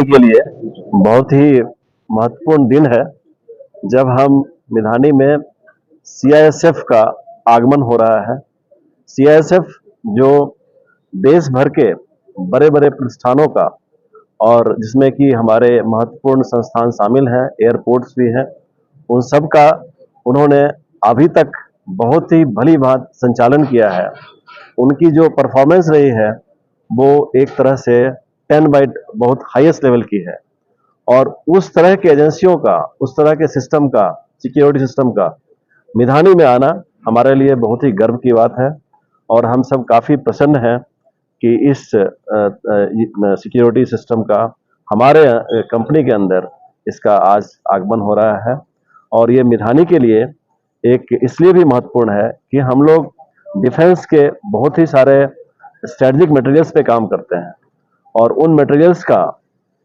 मिधानी के लिए बहुत ही महत्वपूर्ण दिन है जब हम मिधानी में सीआईएसएफ का आगमन हो रहा है। सीआईएसएफ जो देश भर के बड़े बड़े प्रतिष्ठानों का और जिसमें कि हमारे महत्वपूर्ण संस्थान शामिल हैं, एयरपोर्ट्स भी हैं, उन सब का उन्होंने अभी तक बहुत ही भली भांति संचालन किया है। उनकी जो परफॉर्मेंस रही है वो एक तरह से 10 बाई बहुत हाईएस्ट लेवल की है और उस तरह के एजेंसियों का, उस तरह के सिस्टम का, सिक्योरिटी सिस्टम का मिधानी में आना हमारे लिए बहुत ही गर्व की बात है और हम सब काफ़ी प्रसन्न हैं कि इस सिक्योरिटी सिस्टम का हमारे कंपनी के अंदर इसका आज आगमन हो रहा है। और ये मिधानी के लिए एक इसलिए भी महत्वपूर्ण है कि हम लोग डिफेंस के बहुत ही सारे स्ट्रेटजिक मटेरियल्स पे काम करते हैं और उन मटेरियल्स का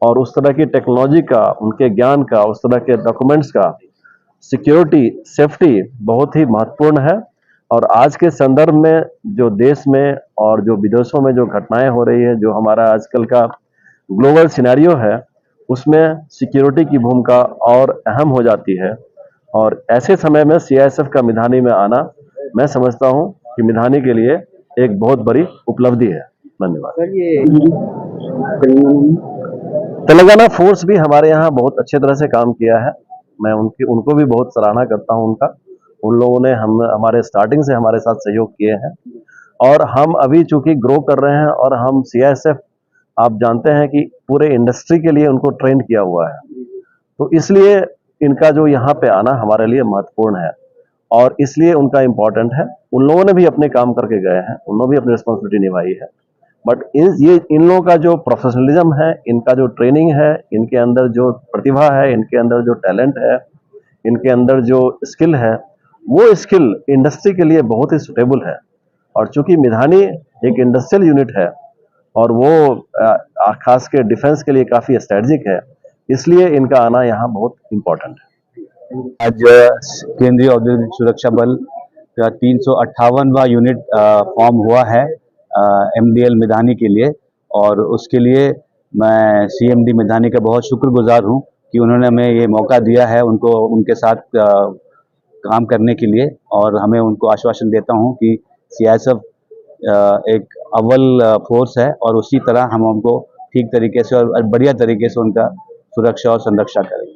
और उस तरह की टेक्नोलॉजी का, उनके ज्ञान का, उस तरह के डॉक्यूमेंट्स का सिक्योरिटी, सेफ्टी बहुत ही महत्वपूर्ण है। और आज के संदर्भ में जो देश में और जो विदेशों में जो घटनाएं हो रही है, जो हमारा आजकल का ग्लोबल सिनेरियो है, उसमें सिक्योरिटी की भूमिका और अहम हो जाती है। और ऐसे समय में सीआईएसएफ का मिधानी में आना, मैं समझता हूं कि मिधानी के लिए एक बहुत बड़ी उपलब्धि है। धन्यवाद सर। ये तेलंगाना फोर्स भी हमारे यहाँ बहुत अच्छे तरह से काम किया है। मैं उनको भी बहुत सराहना करता हूं उनका। उन लोगों ने हमारे स्टार्टिंग से हमारे साथ सहयोग किए हैं और हम अभी चूंकि ग्रो कर रहे हैं और हम सीआईएसएफ, आप जानते हैं कि पूरे इंडस्ट्री के लिए उनको ट्रेन किया हुआ है, तो इसलिए इनका जो यहाँ पे आना हमारे लिए महत्वपूर्ण है और इसलिए उनका इम्पोर्टेंट है। उन लोगों ने भी अपने काम करके गए हैं, उन्होंने भी अपनी रिस्पॉन्सिबिलिटी निभाई है, बट इन लोगों का जो प्रोफेशनलिज्म है, इनका जो ट्रेनिंग है, इनके अंदर जो प्रतिभा है, इनके अंदर जो टैलेंट है, इनके अंदर जो स्किल है, वो स्किल इंडस्ट्री के लिए बहुत ही सुटेबल है। और चूंकि मिधानी एक इंडस्ट्रियल यूनिट है और वो खास के डिफेंस के लिए काफी स्ट्रेटजिक है, इसलिए इनका आना यहाँ बहुत इम्पोर्टेंट है। आज केंद्रीय औद्योगिक सुरक्षा बल का 358वां यूनिट फॉर्म हुआ है एमडीएल मिधानी के लिए, और उसके लिए मैं सीएमडी मिधानी का बहुत शुक्रगुजार हूं कि उन्होंने हमें ये मौका दिया है उनको उनके साथ काम करने के लिए। और हमें उनको आश्वासन देता हूं कि सीआईएसएफ एक अव्वल फोर्स है और उसी तरह हम उनको ठीक तरीके से और बढ़िया तरीके से उनका सुरक्षा और संरक्षा करेंगे।